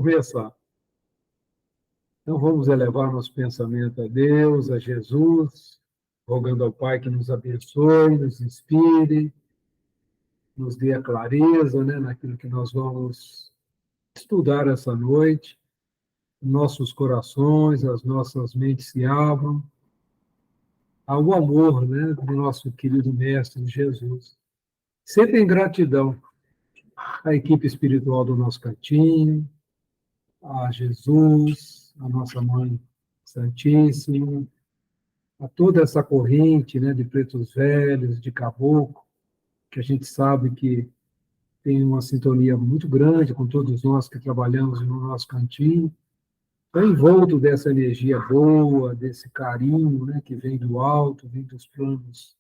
Começar. Então, vamos elevar nosso pensamento a Deus, a Jesus, rogando ao Pai que nos abençoe, nos inspire, nos dê a clareza, naquilo que nós vamos estudar essa noite, nossos corações, as nossas mentes se abram ao amor, do nosso querido Mestre Jesus. Sempre em gratidão à equipe espiritual do nosso cantinho, a Jesus, a nossa Mãe Santíssima, a toda essa corrente, de pretos velhos, de caboclo, que a gente sabe que tem uma sintonia muito grande com todos nós que trabalhamos no nosso cantinho. Então, envolto dessa energia boa, desse carinho, que vem do alto, vem dos planos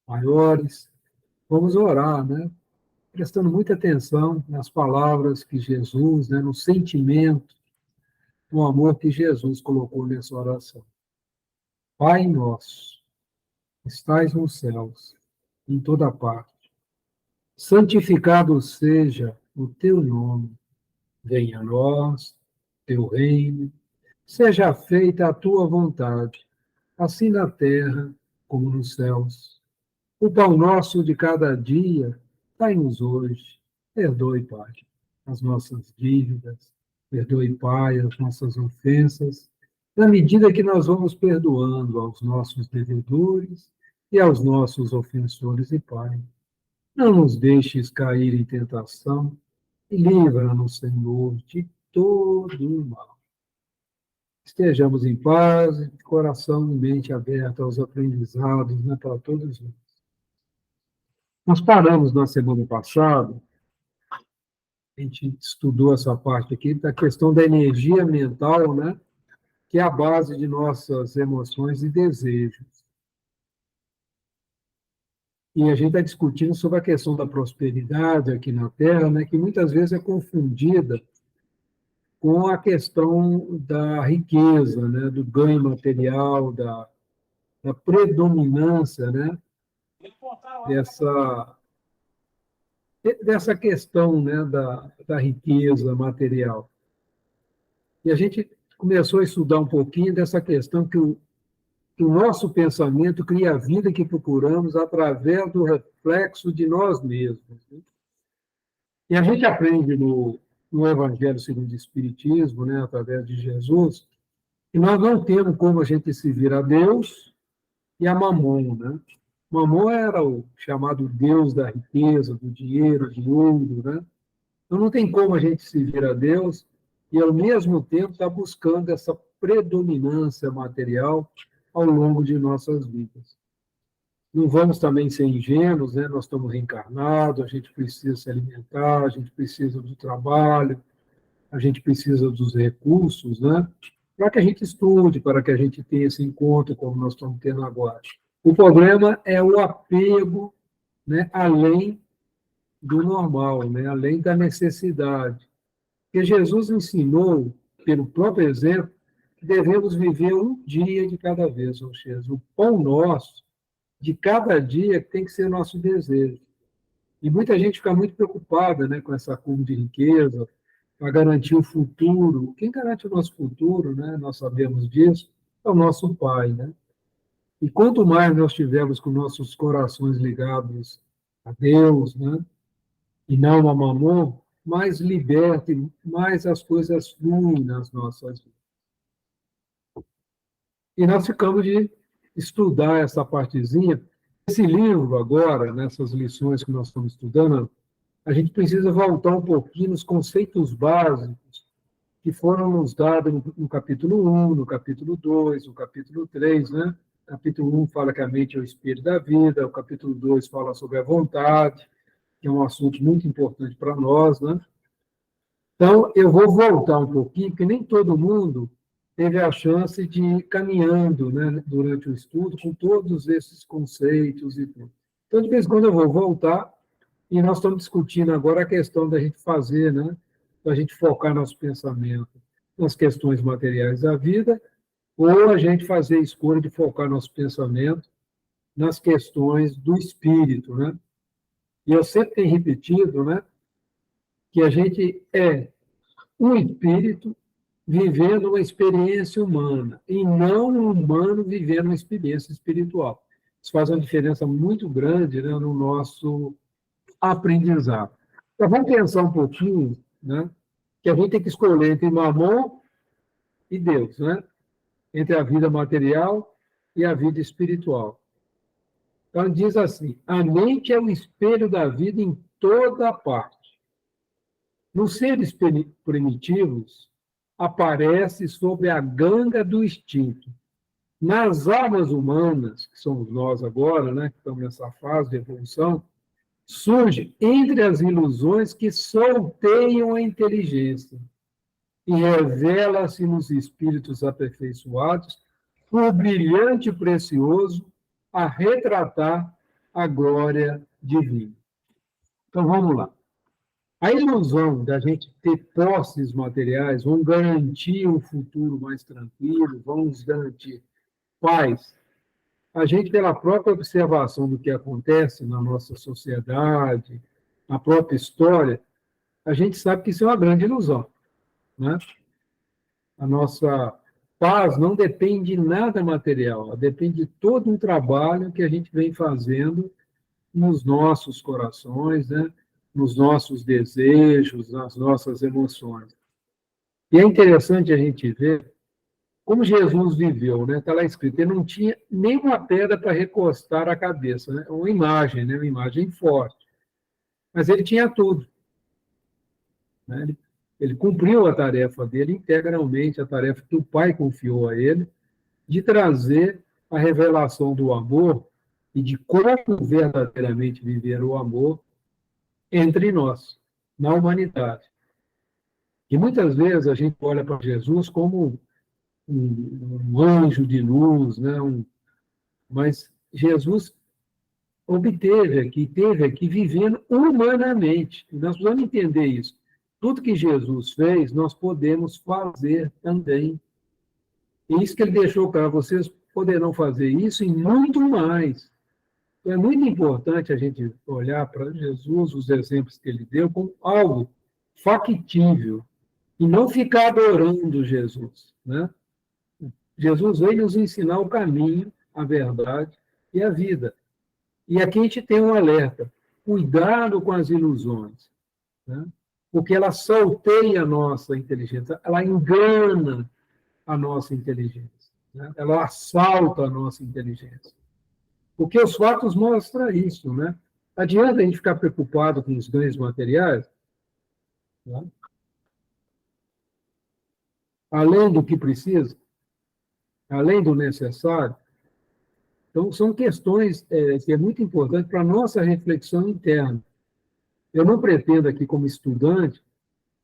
maiores, vamos orar, prestando muita atenção nas palavras que Jesus, no sentimento, no amor que Jesus colocou nessa oração. Pai nosso, estais nos céus, em toda parte, santificado seja o teu nome, venha a nós, teu reino, seja feita a tua vontade, assim na terra como nos céus. O pão nosso de cada dia, dai-nos hoje. Perdoe, Pai, as nossas dívidas, perdoe, Pai, as nossas ofensas, na medida que nós vamos perdoando aos nossos devedores e aos nossos ofensores, e Pai, não nos deixes cair em tentação e livra-nos, Senhor, de todo o mal. Estejamos em paz, de coração e mente aberta aos aprendizados, para todos nós. Nós paramos na semana passada, a gente estudou essa parte aqui da questão da energia mental, que é a base de nossas emoções e desejos. E a gente está discutindo sobre a questão da prosperidade aqui na Terra, que muitas vezes é confundida com a questão da riqueza, do ganho material, da predominância, dessa questão, da riqueza material. E a gente começou a estudar um pouquinho dessa questão que o nosso pensamento cria a vida que procuramos através do reflexo de nós mesmos. E a gente aprende no Evangelho segundo o Espiritismo, através de Jesus, que nós não temos como a gente se vir a Deus e a Mamon. Mamon era o chamado Deus da riqueza, do dinheiro, do ouro. Então não tem como a gente se vir a Deus e, ao mesmo tempo, estar buscando essa predominância material ao longo de nossas vidas. Não vamos também ser ingênuos, nós estamos reencarnados, a gente precisa se alimentar, a gente precisa do trabalho, a gente precisa dos recursos, para que a gente estude, para que a gente tenha esse encontro como nós estamos tendo agora. O problema é o apego, além do normal, além da necessidade. Porque Jesus ensinou, pelo próprio exemplo, que devemos viver um dia de cada vez, ou seja, o pão nosso de cada dia tem que ser nosso desejo. E muita gente fica muito preocupada, com essa acúmulo de riqueza, para garantir o futuro. Quem garante o nosso futuro, nós sabemos disso, é o nosso Pai. E quanto mais nós tivermos com nossos corações ligados a Deus, e não a Mamon, mais liberta e mais as coisas fluem nas nossas vidas. E nós ficamos de estudar essa partezinha. Esse livro, agora, nessas lições que nós estamos estudando, a gente precisa voltar um pouquinho nos conceitos básicos que foram nos dados no capítulo 1, no capítulo 2, no capítulo 3. O capítulo 1 fala que a mente é o espelho da vida, o capítulo 2 fala sobre a vontade, que é um assunto muito importante para nós. Então, eu vou voltar um pouquinho, porque nem todo mundo teve a chance de ir caminhando, durante o estudo, com todos esses conceitos e tudo. Então, de vez em quando eu vou voltar, e nós estamos discutindo agora a questão da gente fazer, para a gente focar nosso pensamento nas questões materiais da vida, ou a gente fazer a escolha de focar nosso pensamento nas questões do espírito. E eu sempre tenho repetido, que a gente é um espírito vivendo uma experiência humana, e não um humano vivendo uma experiência espiritual. Isso faz uma diferença muito grande, né, no nosso aprendizado. Então, vamos pensar um pouquinho, né, que a gente tem que escolher entre Mamon e Deus, né? Entre a vida material e a vida espiritual. Então, diz assim: a mente é o espelho da vida em toda parte. Nos seres primitivos, aparece sob a ganga do instinto. Nas almas humanas, que somos nós agora, né, que estamos nessa fase de evolução, surge entre as ilusões que sorteiam a inteligência e revela-se nos espíritos aperfeiçoados por brilhante e precioso a retratar a glória divina. Então, vamos lá. A ilusão da gente ter posses materiais vão garantir um futuro mais tranquilo, vão nos garantir paz. A gente, pela própria observação do que acontece na nossa sociedade, na própria história, a gente sabe que isso é uma grande ilusão, né? A nossa paz não depende de nada material, ela depende de todo um trabalho que a gente vem fazendo nos nossos corações, né? Nos nossos desejos, nas nossas emoções. E é interessante a gente ver como Jesus viveu, né? Está lá escrito, ele não tinha nenhuma pedra para recostar a cabeça, né? Uma imagem, né? Uma imagem forte. Mas ele tinha tudo, né? Ele cumpriu a tarefa dele integralmente, a tarefa que o Pai confiou a ele, de trazer a revelação do amor e de como verdadeiramente viver o amor entre nós, na humanidade. E muitas vezes a gente olha para Jesus como um anjo de luz, né? Mas Jesus obteve aqui, teve aqui vivendo humanamente. Nós precisamos entender isso. Tudo que Jesus fez, nós podemos fazer também. E isso que ele deixou para vocês poderão fazer isso e muito mais. Então, é muito importante a gente olhar para Jesus, os exemplos que ele deu, como algo factível e não ficar adorando Jesus, né? Jesus veio nos ensinar o caminho, a verdade e a vida. E aqui a gente tem um alerta: cuidado com as ilusões, né? Porque ela salteia a nossa inteligência, ela engana a nossa inteligência, né? Ela assalta a nossa inteligência. Porque os fatos mostram isso, né? Adianta a gente ficar preocupado com os ganhos materiais, né? Além do que precisa, além do necessário. Então, são questões que é muito importante para a nossa reflexão interna. Eu não pretendo aqui, como estudante,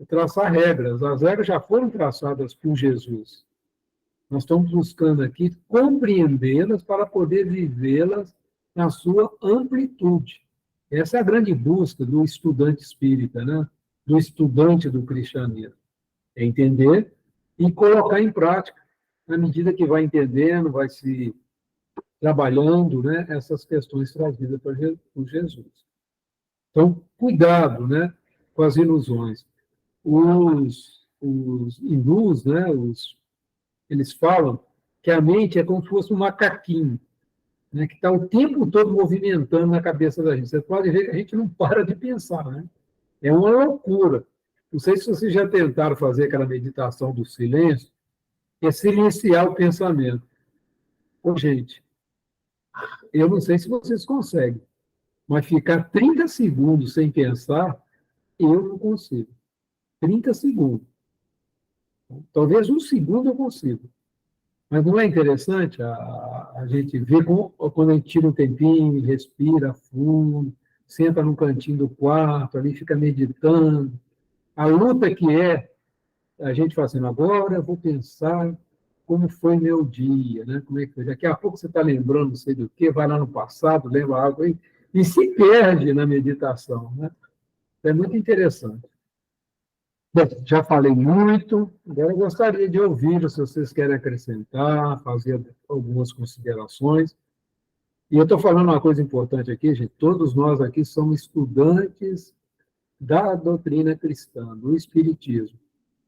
traçar regras. As regras já foram traçadas por Jesus. Nós estamos buscando aqui compreendê-las para poder vivê-las na sua amplitude. Essa é a grande busca do estudante espírita, né? Do estudante do cristianismo. É entender e colocar em prática, à medida que vai entendendo, vai se trabalhando, né, essas questões trazidas por Jesus. Então, cuidado, né, com as ilusões. Os hindus, né, eles falam que a mente é como se fosse um macaquinho, né, que está o tempo todo movimentando na cabeça da gente. Você pode ver que a gente não para de pensar, né? É uma loucura. Não sei se vocês já tentaram fazer aquela meditação do silêncio, que é silenciar o pensamento. Ô, gente, eu não sei se vocês conseguem, mas ficar 30 segundos sem pensar, eu não consigo. 30 segundos. Talvez um segundo eu consiga. Mas não é interessante a gente ver quando a gente tira um tempinho, respira fundo, senta num cantinho do quarto, ali fica meditando. A luta que é a gente fala assim, agora eu vou pensar como foi meu dia, né? Como é que foi? Daqui a pouco você está lembrando não sei do que, vai lá no passado, lembra algo aí, e se perde na meditação, né? É muito interessante. Bom, já falei muito, agora eu gostaria de ouvir se vocês querem acrescentar, fazer algumas considerações. E eu estou falando uma coisa importante aqui, gente, todos nós aqui somos estudantes da doutrina cristã, do Espiritismo.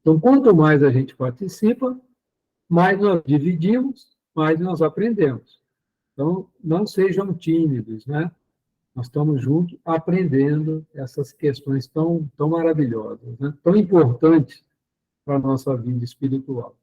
Então, quanto mais a gente participa, mais nós dividimos, mais nós aprendemos. Então, não sejam tímidos, né? Nós estamos juntos aprendendo essas questões tão maravilhosas, né? Tão importantes para a nossa vida espiritual.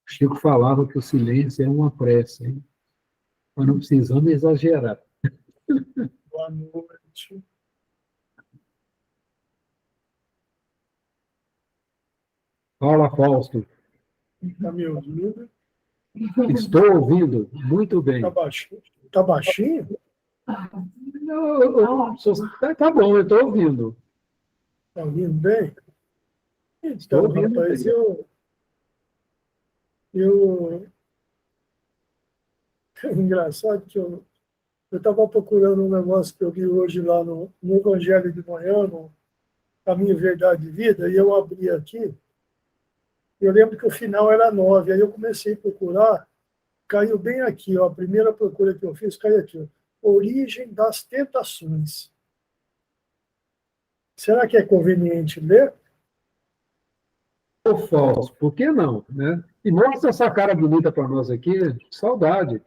O Chico falava que o silêncio é uma prece, hein? Mas não precisamos exagerar. Boa noite. Fala, Fausto. Está me ouvindo? Estou ouvindo muito bem. Está baixinho? Tá baixinho? Tá bom, eu estou ouvindo. Está ouvindo bem? Estou Então, ouvindo rapaz, bem. É engraçado que eu estava procurando um negócio que eu vi hoje lá no Evangelho de manhã, no Caminho, Verdade e Vida, e eu abri aqui. Eu lembro que o final era 9, aí eu comecei a procurar, caiu bem aqui, ó, a primeira procura que eu fiz caiu aqui, ó, Origem das Tentações. Será que é conveniente ler? Ou falso, por que não? Né? E mostra essa cara bonita para nós aqui, saudade.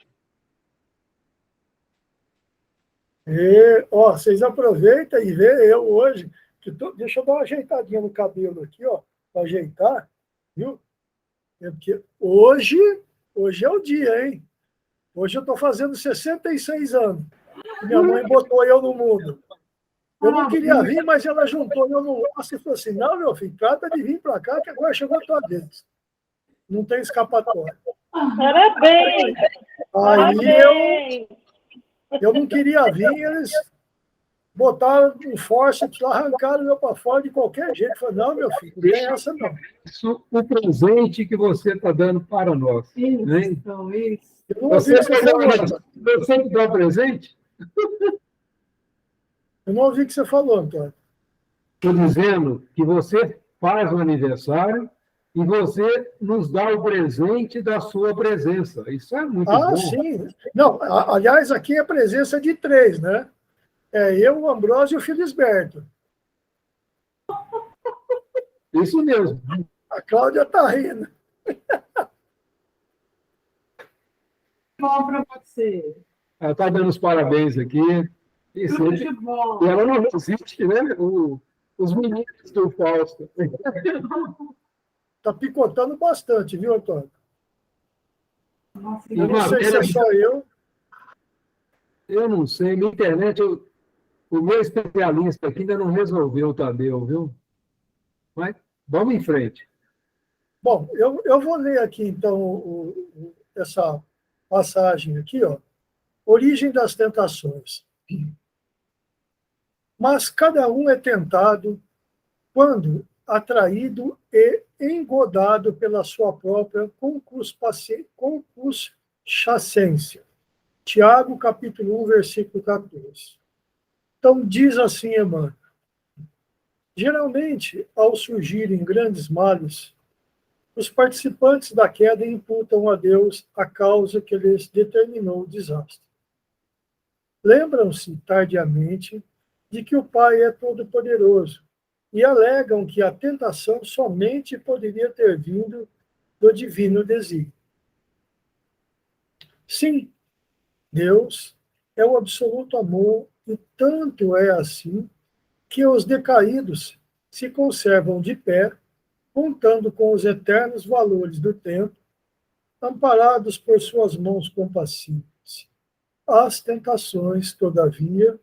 Ó, vocês aproveitam e vê eu hoje. Deixa eu dar uma ajeitadinha no cabelo aqui, ó, para ajeitar, viu? Porque hoje é o dia, hein? Hoje eu estou fazendo 66 anos. Minha mãe botou eu no mundo. Eu não queria vir, mas ela juntou eu no laço e falou assim: não, meu filho, trata de vir para cá, que agora chegou a tua vez. Não tem escapatória. Parabéns! Aí eu não queria vir, eles botaram um force, arrancaram eu para fora de qualquer jeito. Eu falei: não, meu filho, não tem essa não. Isso, o presente que você está dando para nós. Isso, né? isso. Eu não ouvi o que você falou. Você que dá o presente? Eu não ouvi o que você falou, Antônio. Estou dizendo que você faz o aniversário e você nos dá o presente da sua presença. Isso é muito bom. Sim. Não, aliás, aqui é a presença de 3, né? É eu, o Ambrósio e o Felisberto. Isso mesmo. A Cláudia está rindo. Bom para você. Ela está dando os parabéns aqui. E, Tudo de bom. E ela não resiste, né? Os meninos do Fausto. Está picotando bastante, viu, Antônio? Nossa, Eu não sei se é só eu. Eu não sei. Na internet, o meu especialista aqui ainda não resolveu o Tadeu, viu? Mas vamos em frente. Bom, eu vou ler aqui, então, essa passagem aqui, ó. Origem das tentações. Mas cada um é tentado quando atraído e engodado pela sua própria concupiscência. Tiago, capítulo 1, versículo 14. Então, diz assim Emmanuel: geralmente, ao surgirem grandes males, os participantes da queda imputam a Deus a causa que lhes determinou o desastre. Lembram-se, tardiamente, de que o Pai é todo-poderoso e alegam que a tentação somente poderia ter vindo do divino desígnio. Sim, Deus é o absoluto amor e tanto é assim que os decaídos se conservam de pé, contando com os eternos valores do tempo, amparados por suas mãos compassivas. As tentações, todavia,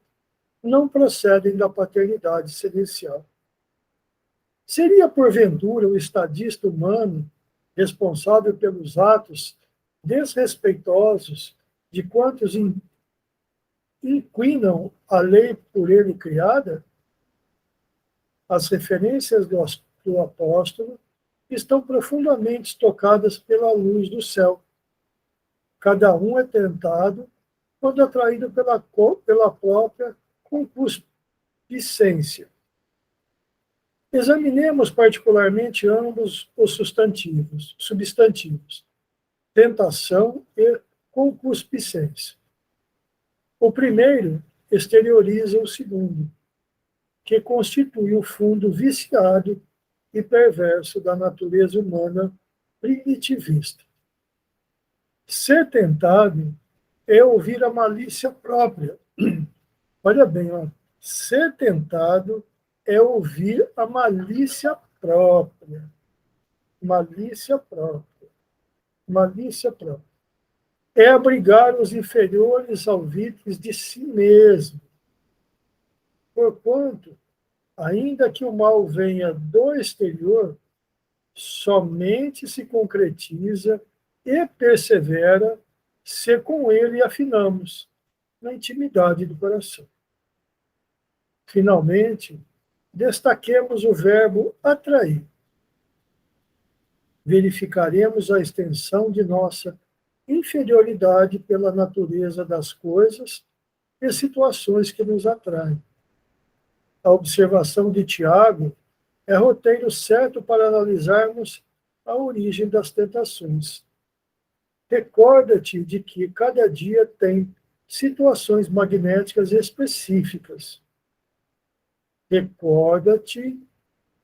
não procedem da paternidade celestial. Seria, porventura, o estadista humano responsável pelos atos desrespeitosos de quantos inquinam a lei por ele criada? As referências do apóstolo estão profundamente tocadas pela luz do céu. Cada um é tentado quando atraído pela própria concupiscência. Examinemos particularmente ambos os substantivos, tentação e concupiscência. O primeiro exterioriza o segundo, que constitui o fundo viciado e perverso da natureza humana primitivista. Ser tentado é ouvir a malícia própria. Olha bem, ó. Ser tentado é ouvir a malícia própria. Malícia própria. Malícia própria. É abrigar os inferiores alvitres de si mesmo. Porquanto, ainda que o mal venha do exterior, somente se concretiza e persevera se com ele afinamos na intimidade do coração. Finalmente, destaquemos o verbo atrair. Verificaremos a extensão de nossa inferioridade pela natureza das coisas e situações que nos atraem. A observação de Tiago é roteiro certo para analisarmos a origem das tentações. Recorda-te de que cada dia tem situações magnéticas específicas. Recorda-te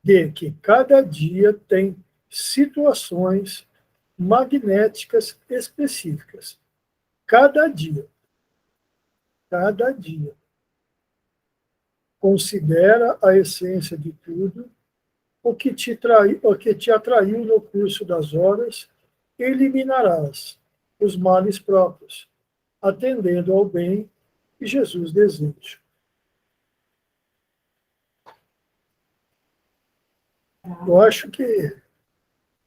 de que cada dia tem situações magnéticas específicas. Cada dia. Cada dia. Considera a essência de tudo, o que te atraiu no curso das horas, e eliminarás os males próprios, atendendo ao bem que Jesus deseja. Eu acho que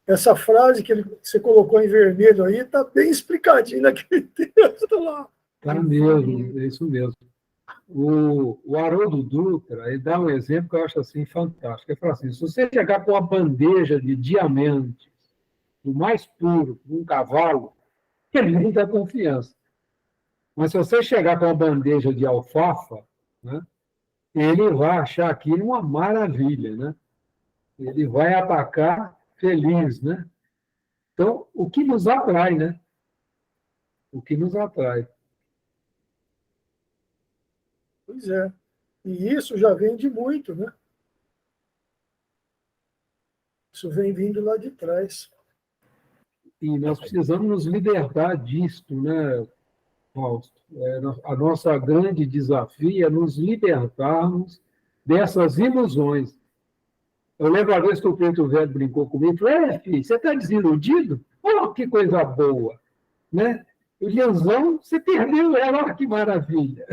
essa frase que você colocou em vermelho aí está bem explicadinha naquele texto lá. Está mesmo, é isso mesmo. O Haroldo Dutra, ele dá um exemplo que eu acho assim fantástico. Ele fala assim, se você chegar com uma bandeja de diamantes, do mais puro, um cavalo, ele não dá confiança. Mas se você chegar com uma bandeja de alfafa, né, ele vai achar aquilo uma maravilha, né? Ele vai atacar feliz, né? Então, o que nos atrai, né? O que nos atrai. Pois é. E isso já vem de muito, né? Isso vem vindo lá de trás. E nós precisamos nos libertar disto, né, Fausto? A nossa grande desafio é nos libertarmos dessas ilusões. Eu lembro a vez que o Preto Velho brincou comigo e falou, filho, você está desiludido? Oh, que coisa boa! Né? O ilusão, você perdeu ela, olha que maravilha!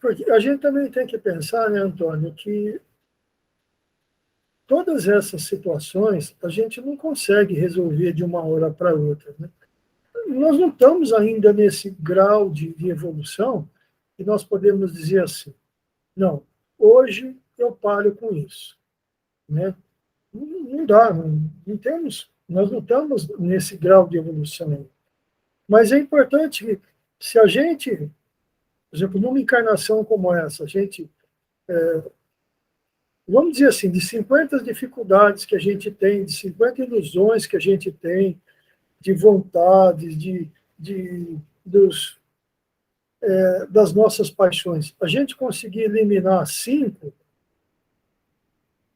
Porque a gente também tem que pensar, né, Antônio, que todas essas situações a gente não consegue resolver de uma hora para outra, né? Nós não estamos ainda nesse grau de evolução que nós podemos dizer assim, não, hoje eu paro com isso, né? Não dá, não temos, nós não estamos nesse grau de evolução ainda. Mas é importante que, se a gente, por exemplo, numa encarnação como essa, a gente, vamos dizer assim, de 50 dificuldades que a gente tem, de 50 ilusões que a gente tem, de vontades, das nossas paixões, a gente conseguir eliminar 5,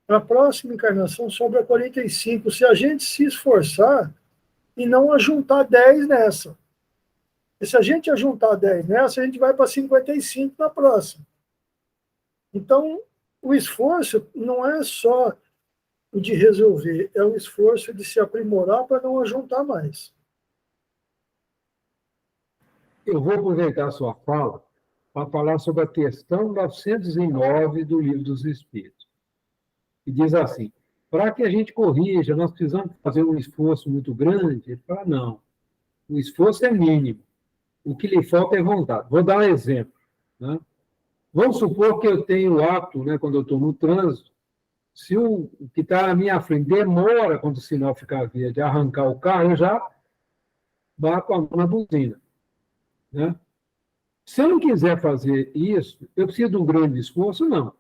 para a próxima encarnação sobra 45, se a gente se esforçar e não ajuntar 10 nessa. E se a gente ajuntar 10 nessa, a gente vai para 55 na próxima. Então, o esforço não é só o de resolver, é o esforço de se aprimorar para não ajuntar mais. Eu vou aproveitar a sua fala para falar sobre a questão 909 do Livro dos Espíritos. E diz assim, para que a gente corrija, nós precisamos fazer um esforço muito grande? Ele fala, não, o esforço é mínimo, o que lhe falta é vontade. Vou dar um exemplo, né? Vamos supor que eu tenho o hábito, né, quando eu estou no trânsito, se o que está à minha frente demora, quando o sinal ficar verde, arrancar o carro, eu já bato a mão na buzina, né? Se eu não quiser fazer isso, eu preciso de um grande esforço? Não.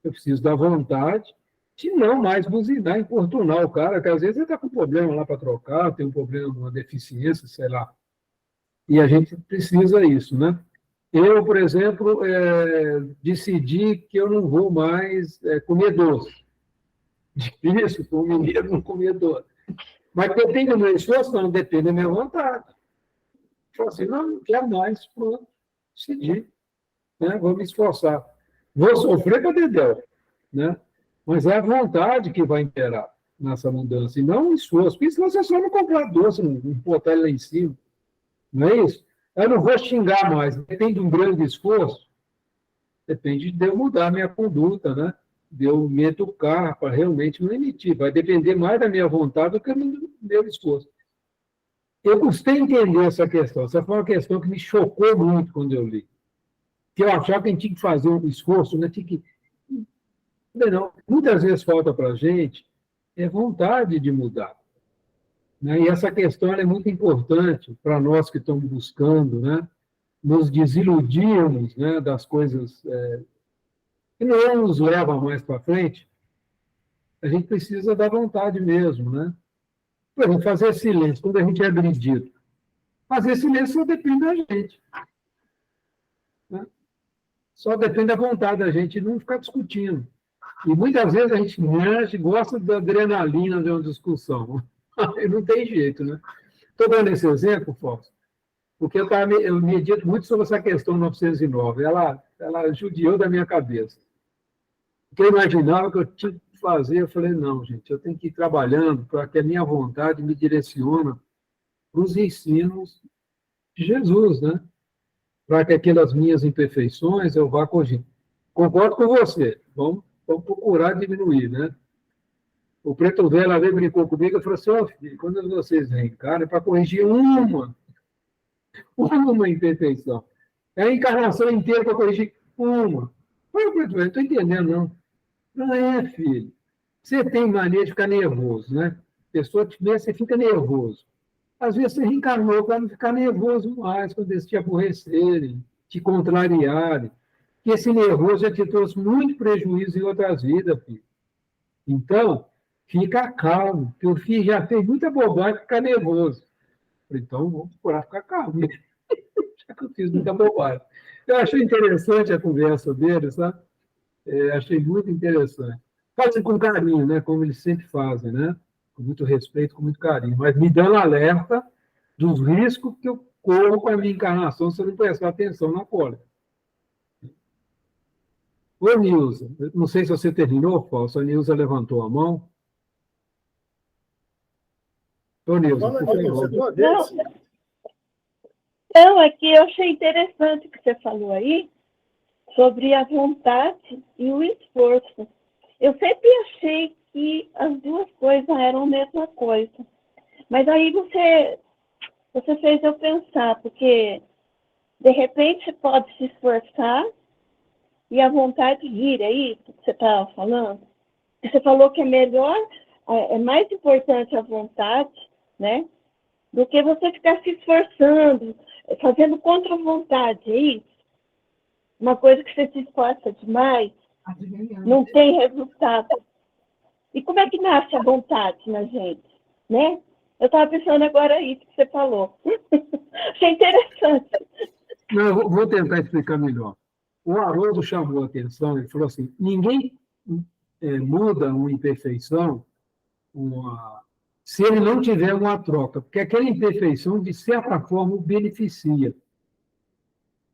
Eu preciso da vontade de não mais buzinar, importunar o cara, que às vezes ele está com problema lá para trocar, tem um problema, uma deficiência, sei lá. E a gente precisa isso, né? Eu, por exemplo, decidi que eu não vou mais comer doce. Difícil para um mineiro não comer doce. Mas depende do meu esforço? Não, depende da minha vontade. Eu assim, não quero mais, pronto, decidi, né? Vou me esforçar. Vou sofrer para dedéu, né? Mas é a vontade que vai imperar nessa mudança, e não o esforço. Porque senão você só não comprar doce, não botar ele lá em cima. Não é isso? Eu não vou xingar mais. Depende de um grande esforço? Depende de eu mudar a minha conduta, né? De eu me educar para realmente não emitir. Vai depender mais da minha vontade do que do meu esforço. Eu custei entender essa questão. Essa foi uma questão que me chocou muito quando eu li. Que eu achava que a gente tinha que fazer um esforço, né? Tinha que... Não, muitas vezes falta para a gente vontade de mudar. Né? E essa questão é muito importante para nós que estamos buscando, né? Nos desiludirmos, né, das coisas que não nos levam mais para frente. A gente precisa da vontade mesmo, né? Por exemplo, fazer silêncio, quando a gente é agredido. Fazer silêncio só depende da gente. Né? Só depende da vontade da gente não ficar discutindo. E muitas vezes a gente gosta da adrenalina de uma discussão. E não tem jeito, né? Estou dando esse exemplo, Fausto, porque eu medito muito sobre essa questão 909. Ela judiou da minha cabeça. Porque eu imaginava que eu tinha que fazer, eu falei, não, gente, eu tenho que ir trabalhando para que a minha vontade me direcione para os ensinos de Jesus, né? Para que aquelas minhas imperfeições eu vá corrigindo. Concordo com você, vamos procurar diminuir, né? O Preto Velho veio brincou comigo e falou assim, ó, filho, quando vocês reencarnam, é para corrigir uma imperfeição. É a encarnação inteira para corrigir uma. Olha, Preto Velho, não estou entendendo, não. Não é, filho. Você tem mania de ficar nervoso, né? A pessoa te vê, você fica nervoso. Às vezes você reencarnou para não ficar nervoso mais, quando eles te aborrecerem, te contrariarem. Porque esse nervoso já te trouxe muito prejuízo em outras vidas, filho. Então, fica calmo, porque o filho já fez muita bobagem para ficar nervoso. Então, vou procurar ficar calmo, já que eu fiz muita bobagem. Eu achei interessante a conversa dele, sabe? Achei muito interessante. Fazem com carinho, né? Como eles sempre fazem, né? Com muito respeito, com muito carinho, mas me dando alerta dos riscos que eu corro com a minha encarnação se eu não prestar atenção na cola. Ô, Nilza, não sei se você terminou, Fausto, a Nilza levantou a mão. Ô, Nilza, por favor. Não, é que eu achei interessante o que você falou aí sobre a vontade e o esforço. Eu sempre achei que as duas coisas eram a mesma coisa. Mas aí você fez eu pensar, porque de repente você pode se esforçar e a vontade vir, é isso que você estava falando? Você falou que é melhor, é mais importante a vontade, né? Do que você ficar se esforçando, fazendo contra a vontade, é isso? Uma coisa que você se esforça demais, não tem resultado. E como é que nasce a vontade na gente, né? Eu estava pensando agora isso que você falou. Achei interessante. Não, eu vou tentar explicar melhor. O Haroldo chamou a atenção e falou assim, ninguém muda uma imperfeição se ele não tiver uma troca, porque aquela imperfeição, de certa forma, o beneficia.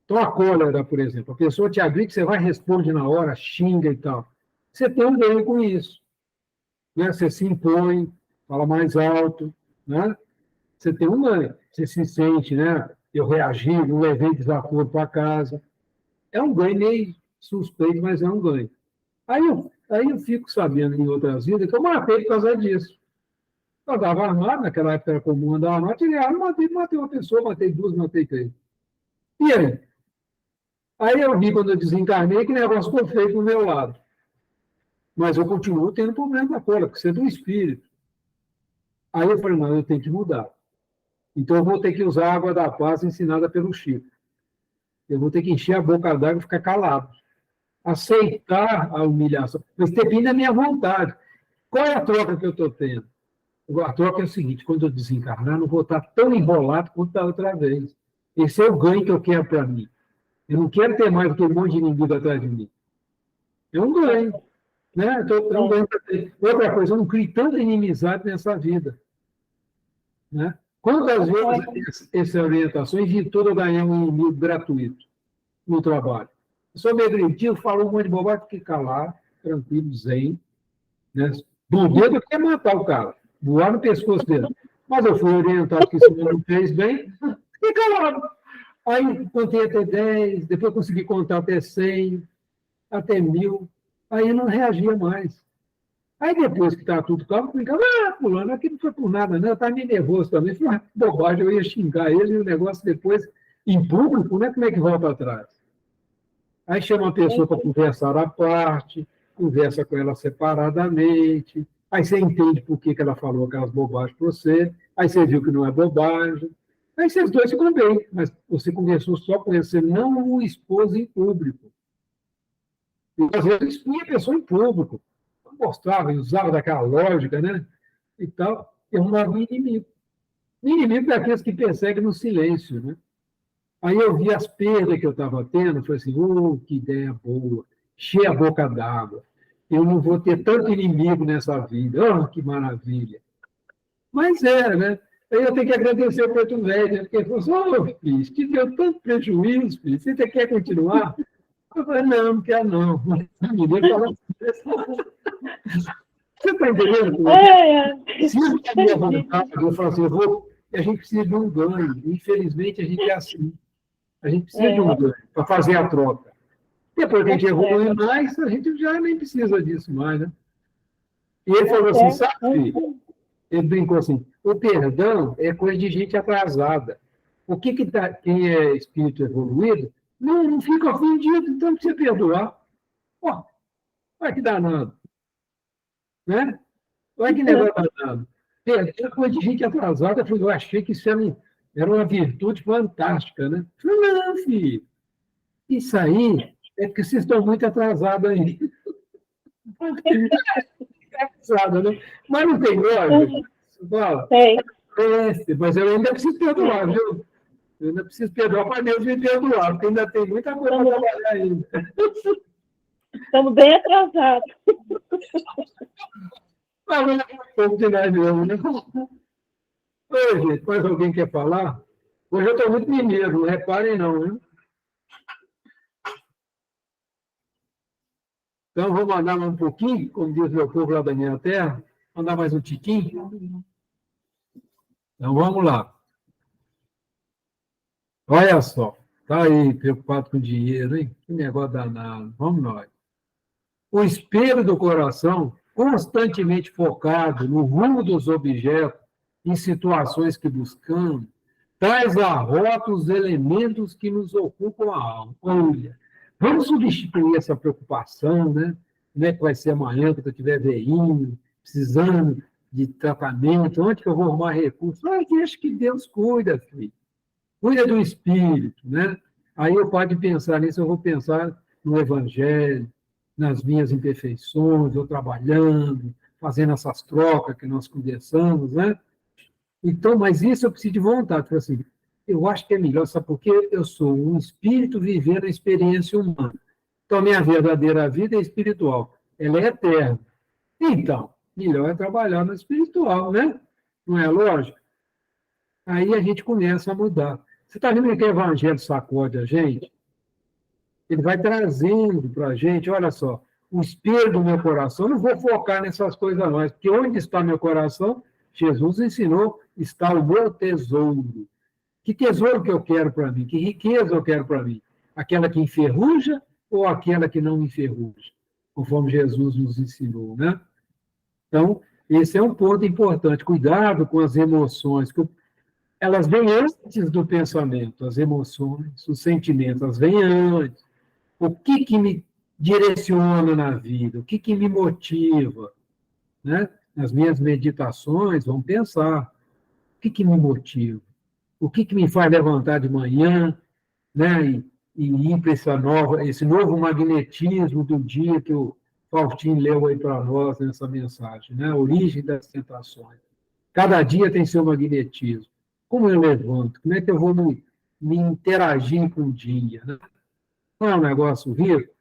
Então, a cólera, por exemplo, a pessoa te agride, você vai, responde na hora, xinga e tal. Você tem um ganho com isso. Né? Você se impõe, fala mais alto, né? Você tem um ganho. Você se sente, né? Eu reagi, não levei desaforo para casa. É um ganho meio suspeito, mas é um ganho. Aí eu fico sabendo em outras vidas que eu matei por causa disso. Eu andava armado, naquela época era comum andar armado, tirei arma, matei uma pessoa, matei duas, matei três. E aí? Aí eu vi, quando eu desencarnei, que negócio foi feito do meu lado. Mas eu continuo tendo problema da cola, porque você é do espírito. Aí eu falei, não, eu tenho que mudar. Então eu vou ter que usar a água da paz ensinada pelo Chico. Eu vou ter que encher a boca d'água e ficar calado. aceitar a humilhação, mas depende da minha vontade. Qual é a troca que eu estou tendo? A troca é o seguinte: quando eu desencarnar, não vou estar tão enrolado quanto da outra vez. Esse é o ganho que eu quero para mim. Eu não quero ter mais aquele monte de inimigo atrás de mim. É um ganho. Né? É um ganho. Outra coisa, eu não crio tanta inimizade nessa vida. Né? Quantas vezes essa orientação evitou eu ganhar um inimigo gratuito no trabalho? Eu sou meio agredido, falo um monte de bobagem, fiquei calado, tranquilo, zen. Né? Do dedo eu queria matar o cara, voar no pescoço dele. Mas eu fui orientado que isso não fez bem, fiquei calado. Aí contei até 10, depois consegui contar até 100, até 1000. Aí eu não reagia mais. Aí depois que estava tudo calmo, eu brincava, fulano, aqui não foi por nada, não, eu estava meio nervoso também. Foi uma bobagem, eu ia xingar ele e o negócio depois, em público, né? Como é que volta atrás? Aí chama uma pessoa para conversar à parte, conversa com ela separadamente, aí você entende por que ela falou aquelas bobagens para você, aí você viu que não é bobagem, aí vocês dois ficam bem, mas você conversou só com ele, você não o expôs em público. E às vezes expunha a pessoa em público, mostrava e usava daquela lógica, né? E tal, e arrumava um inimigo. Inimigo daqueles que perseguem no silêncio, né? Aí eu vi as perdas que eu estava tendo, falei assim, que ideia boa, cheia a boca d'água. Eu não vou ter tanto inimigo nessa vida. Que maravilha. Mas era, né? Aí eu tenho que agradecer o Preto Velho, né? Porque ele falou assim, filho, te deu tanto prejuízo, filho, você quer continuar? Eu falei, não quero não. Ninguém fala assim. Você está entendendo? Se a minha vontade, eu falo assim, a gente precisa de um ganho. Infelizmente, a gente é assim. A gente precisa de um ganho para fazer a troca. Depois que a gente evolui mais, a gente já nem precisa disso mais, né? E ele falou assim, sabe, filho? Ele brincou assim, o perdão é coisa de gente atrasada. Quem é espírito evoluído, não fica ofendido, então precisa perdoar. Pô, olha que danado. Né? Olha que negócio danado. Perdão é coisa de gente atrasada. Eu achei que isso era uma virtude fantástica, né? Eu falei, não, filho. Isso aí é porque vocês estão muito atrasados aí. Atrasada, né? Mas não tem lógica. Mas eu ainda preciso perdoar, viu? Eu ainda preciso perdoar para Deus me perdoar, porque ainda tem muita coisa para trabalhar ainda. Estamos bem atrasados. Mas não é um pouco de nós mesmo, né? Oi, gente, mais alguém quer falar? Hoje eu estou muito mineiro, não reparem não, né? Então, vou mandar mais um pouquinho, como diz meu povo lá da minha terra, mandar mais um tiquinho. Então, vamos lá. Olha só, está aí preocupado com dinheiro, hein? Que negócio danado. Vamos nós. O espelho do coração, constantemente focado no rumo dos objetos, em situações que buscamos, traz à rota os elementos que nos ocupam a alma. Olha, vamos substituir essa preocupação, né? Como é que vai ser amanhã, quando eu estiver velhinho, precisando de tratamento, onde que eu vou arrumar recursos? Deixa que Deus cuida, filho. Cuida do espírito, né? Aí eu paro de pensar nisso, eu vou pensar no Evangelho, nas minhas imperfeições, eu trabalhando, fazendo essas trocas que nós conversamos, né? Então, mas isso eu preciso de vontade. Assim, eu acho que é melhor, sabe por quê? Eu sou um espírito vivendo a experiência humana. Então, a minha verdadeira vida é espiritual. Ela é eterna. Então, melhor é trabalhar no espiritual, né? Não é lógico? Aí a gente começa a mudar. Você está vendo que o Evangelho sacode a gente? Ele vai trazendo para a gente, olha só, o espelho do meu coração. Eu não vou focar nessas coisas mais, porque onde está meu coração, Jesus ensinou, está o meu tesouro. Que tesouro que eu quero para mim? Que riqueza eu quero para mim? Aquela que enferruja ou aquela que não enferruja? Conforme Jesus nos ensinou, né? Então, esse é um ponto importante. Cuidado com as emoções, que elas vêm antes do pensamento, as emoções, os sentimentos, elas vêm antes. O que me direciona na vida? O que me motiva? Né? Nas minhas meditações, vamos pensar. O que me motiva? O que me faz levantar de manhã, né? e ir para esse novo magnetismo do dia que o Faustinho leu aí para nós nessa mensagem, né? A origem das tentações. Cada dia tem seu magnetismo. Como eu levanto? Como é que eu vou me interagir com o dia? Né? Não é um negócio rico?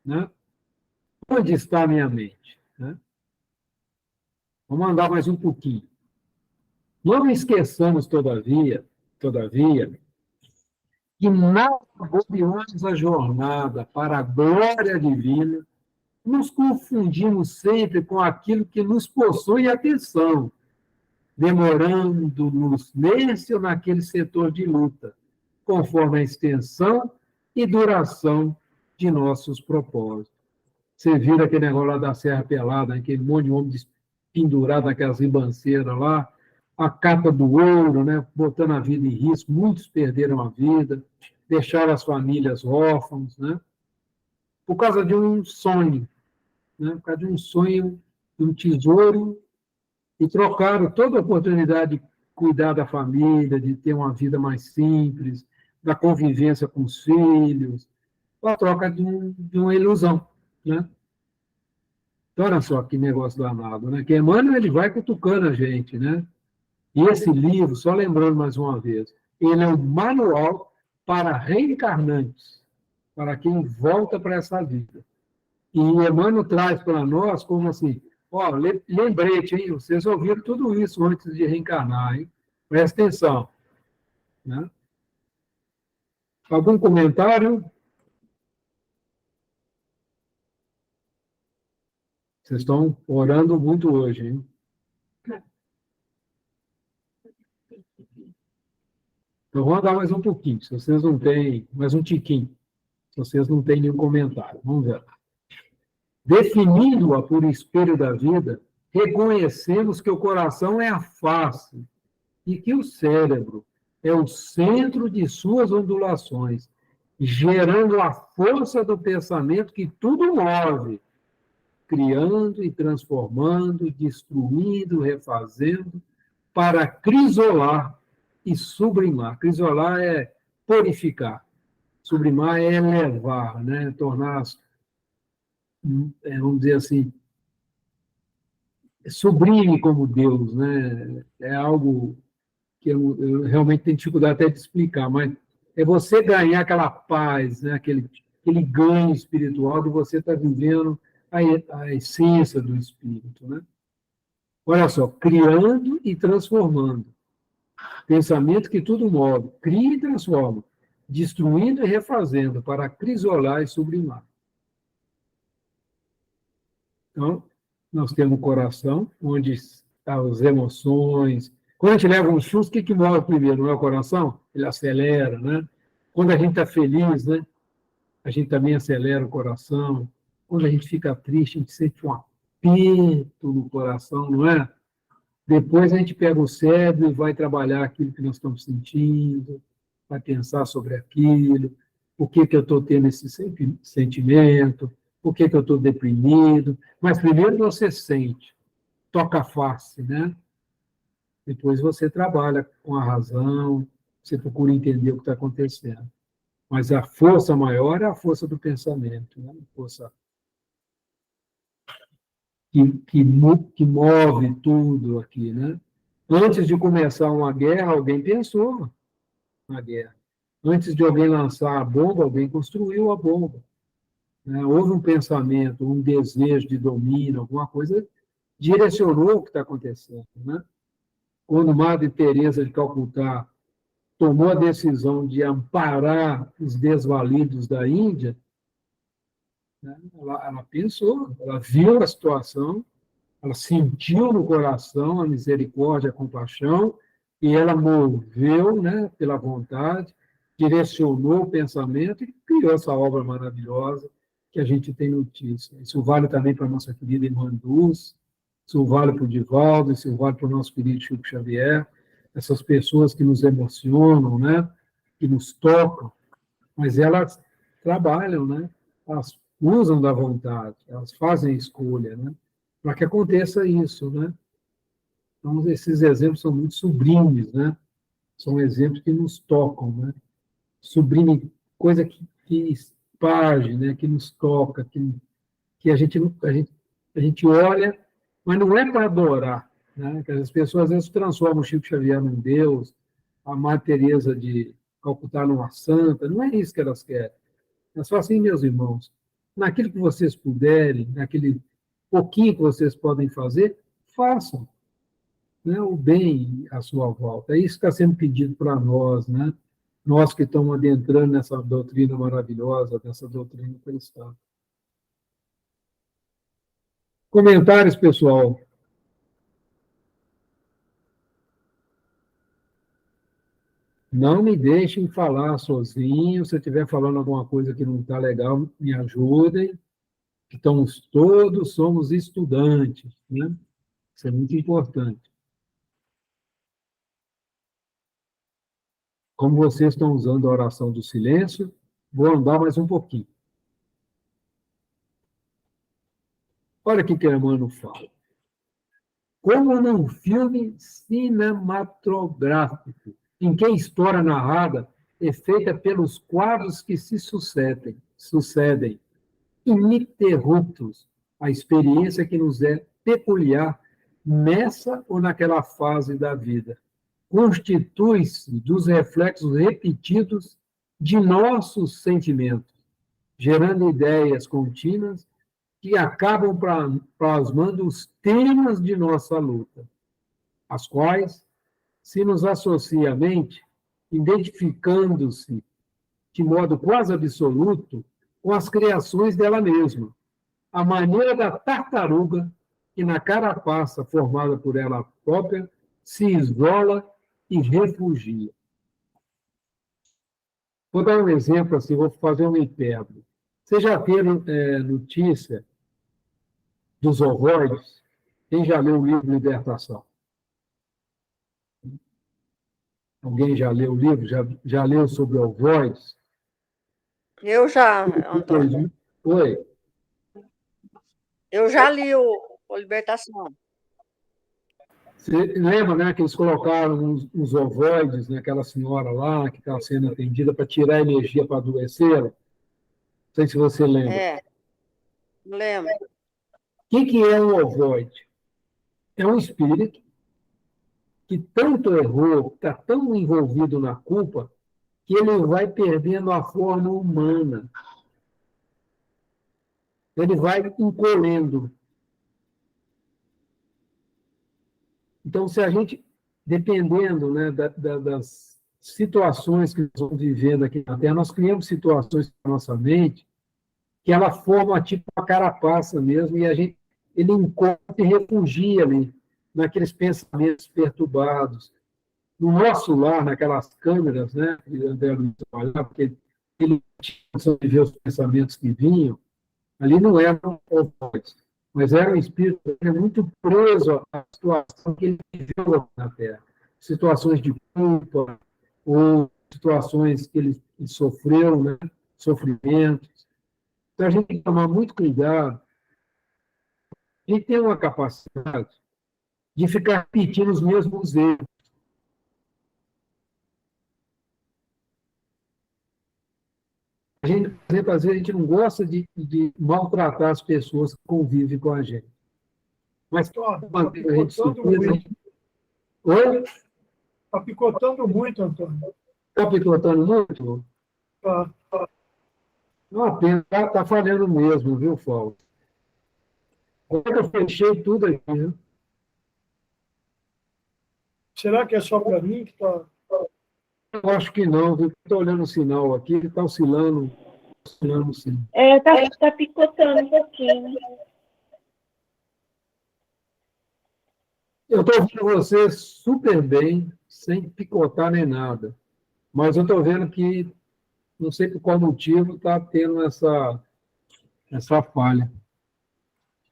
Né? Onde está a minha mente? Né? Vamos andar mais um pouquinho. Não esqueçamos, todavia, que nada bobeamos a jornada para a glória divina, nos confundimos sempre com aquilo que nos possui atenção, demorando-nos nesse ou naquele setor de luta, conforme a extensão e duração de nossos propósitos. Você vira aquele negócio lá da Serra Pelada, aquele monte de homem pendurado naquelas ribanceiras lá, a capa do ouro, né, botando a vida em risco, muitos perderam a vida, deixaram as famílias órfãos, né, por causa de um sonho, né, por causa de um sonho, de um tesouro, e trocaram toda a oportunidade de cuidar da família, de ter uma vida mais simples, da convivência com os filhos, a troca de uma ilusão, né? Então, olha só que negócio danado, né? Que Emmanuel, ele vai cutucando a gente, né? E esse livro, só lembrando mais uma vez, ele é um manual para reencarnantes, para quem volta para essa vida. E Emmanuel traz para nós como assim, ó, lembrete, hein? Vocês ouviram tudo isso antes de reencarnar, hein? Presta atenção. Né? Algum comentário? Vocês estão orando muito hoje, hein? Então, vamos dar mais um pouquinho, se vocês não têm, mais um tiquinho, se vocês não têm nenhum comentário. Vamos ver. Definindo-a por espelho da vida, reconhecemos que o coração é a face e que o cérebro é o centro de suas ondulações, gerando a força do pensamento que tudo move, criando e transformando, destruindo, refazendo, para crisolar e sublimar. Crisolar é purificar, sublimar é elevar, né? Tornar, vamos dizer assim, sublime como Deus, né? É algo que eu realmente tenho dificuldade até de explicar, mas é você ganhar aquela paz, né? aquele ganho espiritual de você estar vivendo a essência do Espírito. Né? Olha só, criando e transformando. Pensamento que tudo move, cria e transforma, destruindo e refazendo para crisolar e sublimar. Então, nós temos o coração, onde estão as emoções. Quando a gente leva um susto, o que move primeiro? Não é o coração? Ele acelera, né? Quando a gente está feliz, né? A gente também acelera o coração. Quando a gente fica triste, a gente sente um aperto no coração, não é? Depois a gente pega o cérebro e vai trabalhar aquilo que nós estamos sentindo, vai pensar sobre aquilo, por que eu estou tendo esse sentimento, por que eu estou deprimido. Mas primeiro você sente, toca a face, né? Depois você trabalha com a razão, você procura entender o que está acontecendo. Mas a força maior é a força do pensamento, né? A força que move tudo aqui, né? Antes de começar uma guerra, alguém pensou na guerra. Antes de alguém lançar a bomba, alguém construiu a bomba. Né? Houve um pensamento, um desejo de domínio, alguma coisa direcionou o que está acontecendo. Né? Quando Madre Teresa de Calcutá tomou a decisão de amparar os desvalidos da Índia, né? Ela pensou, ela viu a situação, ela sentiu no coração a misericórdia, a compaixão, e ela moveu, né, pela vontade, direcionou o pensamento e criou essa obra maravilhosa que a gente tem notícia. Isso vale também para a nossa querida irmã Dulce, isso vale para o Divaldo, isso vale para o nosso querido Chico Xavier, essas pessoas que nos emocionam, né, que nos tocam, mas elas trabalham, né, elas usam da vontade, elas fazem a escolha, né, para que aconteça isso, né? Então, esses exemplos são muito sublimes, né? São exemplos que nos tocam, né? Sublime coisa que esparge, né? Que nos toca, que a gente olha, mas não é para adorar, né? Que as pessoas às vezes transformam o Chico Xavier num Deus, a Madre Teresa de Calcutá numa santa, não é isso que elas querem. É só assim, meus irmãos, naquilo que vocês puderem, naquele pouquinho que vocês podem fazer, façam, né, o bem à sua volta. É isso que está sendo pedido para nós, né? Nós que estamos adentrando nessa doutrina maravilhosa, nessa doutrina cristã. Comentários, pessoal? Não me deixem falar sozinho. Se eu estiver falando alguma coisa que não está legal, me ajudem. Estamos todos, somos estudantes, né? Isso é muito importante. Como vocês estão usando a oração do silêncio, vou andar mais um pouquinho. Olha o que Emmanuel fala. Como num filme cinematográfico, em que a história narrada é feita pelos quadros que se sucedem, ininterruptos, a experiência que nos é peculiar nessa ou naquela fase da vida. Constitui-se dos reflexos repetidos de nossos sentimentos, gerando ideias contínuas que acabam plasmando os temas de nossa luta, as quais se nos associa à mente, identificando-se de modo quase absoluto com as criações dela mesma, a maneira da tartaruga que na carapaça formada por ela própria se isola e refugia. Vou dar um exemplo assim, vou fazer uma hipérbole. Vocês já viram notícia dos ovoides? Quem já leu o livro Libertação? Alguém já leu o livro? Já leu sobre ovoides? Eu já, Antônio. Oi? Eu já li o Libertação. Você lembra, né, que eles colocaram uns ovoides naquela senhora lá, que estava sendo atendida para tirar a energia para adoecê-la? Não sei se você lembra. Lembro. O que é um ovoide? É um espírito que tanto errou, está tão envolvido na culpa, que ele vai perdendo a forma humana. Ele vai encolhendo. Então, se a gente, dependendo, né, das situações que nós vamos vivendo aqui na Terra, nós criamos situações na nossa mente que ela forma tipo uma carapaça mesmo, e ele encontra e refugia ali, naqueles pensamentos perturbados. No nosso lar, naquelas câmeras, né, que André Luiz olhava, porque ele tinha de ver os pensamentos que vinham, ali não eram ovoides, mas era um espírito muito preso à situação que ele viveu na Terra. Situações de culpa, ou situações que ele sofreu, né, sofrimentos. Então, a gente tem que tomar muito cuidado. A gente tem uma capacidade de ficar repetindo os mesmos erros. A gente, por exemplo, às vezes a gente não gosta de maltratar as pessoas que convivem com a gente. Mas Tá manter a gente surpresa. muito. Oi? Está picotando muito, Antônio. Está picotando muito? Tá. Não, a pena, está falhando mesmo, viu, Fausto? Agora eu fechei tudo aqui, né? Será que é só para mim que está... Eu acho que não, viu? Estou olhando o sinal aqui, ele está oscilando sim. Tá picotando um pouquinho. Eu estou ouvindo você super bem, sem picotar nem nada. Mas eu estou vendo que, não sei por qual motivo, está tendo essa falha.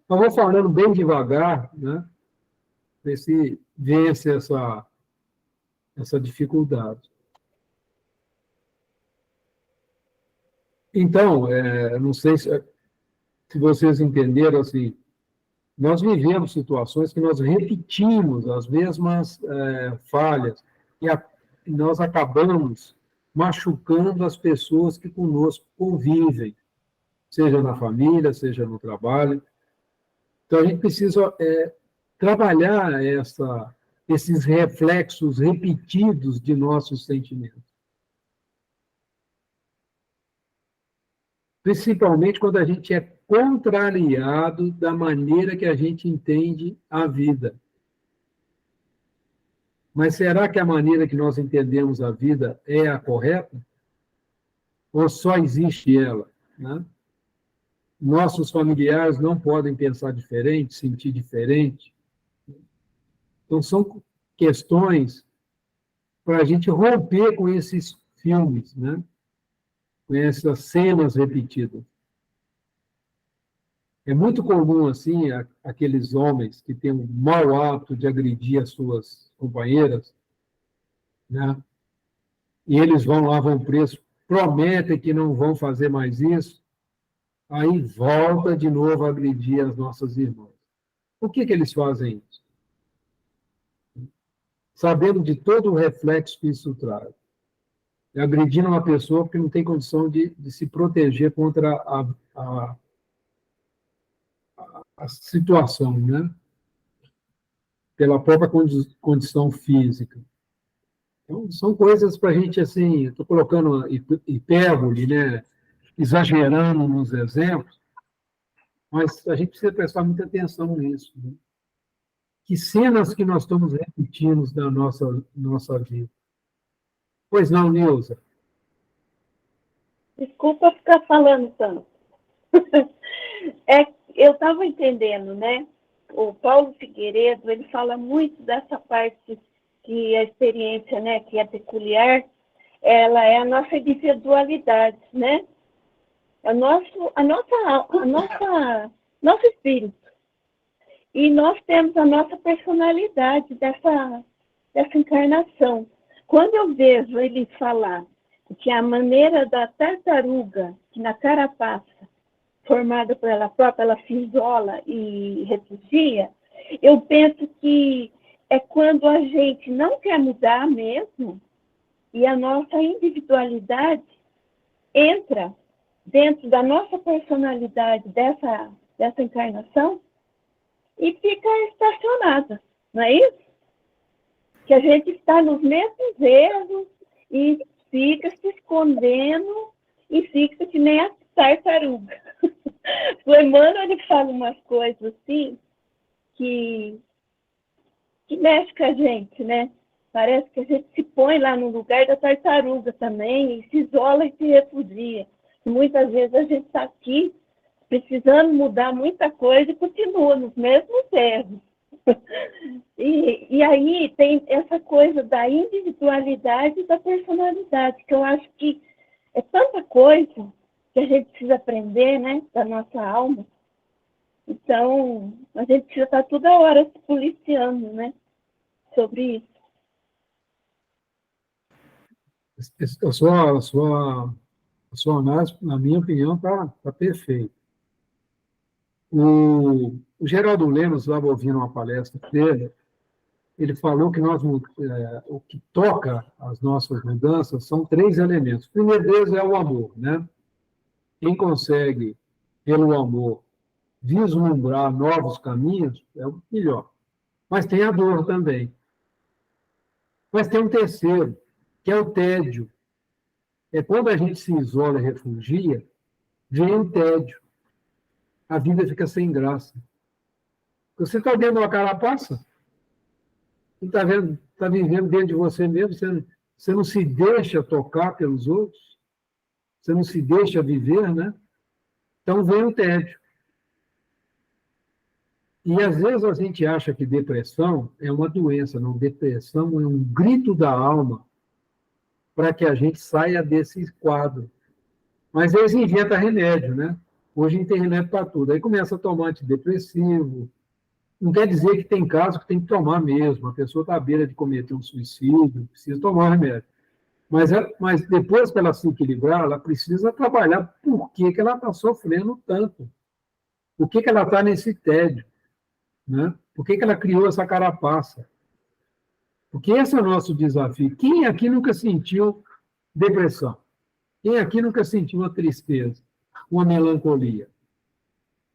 Eu vou falando bem devagar, né? Ver se vence essa dificuldade. Então, não sei se vocês entenderam, assim, nós vivemos situações que nós repetimos as mesmas falhas, e nós acabamos machucando as pessoas que conosco convivem, seja na família, seja no trabalho. Então, a gente precisa trabalhar esses reflexos repetidos de nossos sentimentos. Principalmente quando a gente é contrariado da maneira que a gente entende a vida. Mas será que a maneira que nós entendemos a vida é a correta? Ou só existe ela, né? Nossos familiares não podem pensar diferente, sentir diferente. Então, são questões para a gente romper com esses filmes, né? Com essas cenas repetidas. É muito comum, assim, aqueles homens que têm o mau hábito de agredir as suas companheiras, né? E eles vão lá, vão presos, prometem que não vão fazer mais isso, aí volta de novo a agredir as nossas irmãs. Por que eles fazem isso? Sabendo de todo o reflexo que isso traz. Agredindo uma pessoa porque não tem condição de se proteger contra a situação, né? Pela própria condição física. Então, são coisas para a gente, assim, estou colocando hipérbole, né? Exagerando nos exemplos, mas a gente precisa prestar muita atenção nisso. Né? Que cenas que nós estamos repetindo da nossa vida? Pois não, Nilza? Desculpa ficar falando tanto. Eu estava entendendo, né? O Paulo Figueiredo, ele fala muito dessa parte que a experiência, né, que é peculiar, ela é a nossa individualidade, né? Nosso espírito. E nós temos a nossa personalidade dessa encarnação. Quando eu vejo ele falar que a maneira da tartaruga, que na carapaça, formada por ela própria, ela se isola e refugia, eu penso que é quando a gente não quer mudar mesmo e a nossa individualidade entra dentro da nossa personalidade dessa encarnação e fica estacionada, não é isso? Que a gente está nos mesmos erros e fica se escondendo e fica que nem a tartaruga. O Emmanuel, ele fala umas coisas assim que mexe com a gente, né? Parece que a gente se põe lá no lugar da tartaruga também e se isola e se refugia. E muitas vezes a gente está aqui precisando mudar muita coisa e continua nos mesmos erros. E aí tem essa coisa da individualidade e da personalidade, que eu acho que é tanta coisa que a gente precisa aprender, né, da nossa alma. Então, a gente precisa estar toda hora se policiando, né, sobre isso. A sua análise, na minha opinião, está perfeita. O Geraldo Lemos, estava ouvindo uma palestra dele, ele falou que o que toca as nossas mudanças são 3 elementos. O primeiro deles é o amor, né? Quem consegue, pelo amor, vislumbrar novos caminhos, é o melhor. Mas tem a dor também. Mas tem um terceiro, que é o tédio. É quando a gente se isola e refugia, vem o tédio. A vida fica sem graça. Você está dentro de uma carapaça? Você está vivendo dentro de você mesmo? Você não se deixa tocar pelos outros? Você não se deixa viver, né? Então vem o tédio. E às vezes a gente acha que depressão é uma doença, não. Depressão é um grito da alma para que a gente saia desse quadro. Mas eles inventam remédio, né? Hoje tem remédio para tudo. Aí começa a tomar antidepressivo. Não quer dizer que tem casos que tem que tomar mesmo. A pessoa está à beira de cometer um suicídio, precisa tomar remédio. Mas depois que ela se equilibrar, ela precisa trabalhar por que ela está sofrendo tanto. Por que ela está nesse tédio. Né? Por que ela criou essa carapaça? Porque esse é o nosso desafio. Quem aqui nunca sentiu Depressão. Quem aqui nunca sentiu uma tristeza, uma melancolia?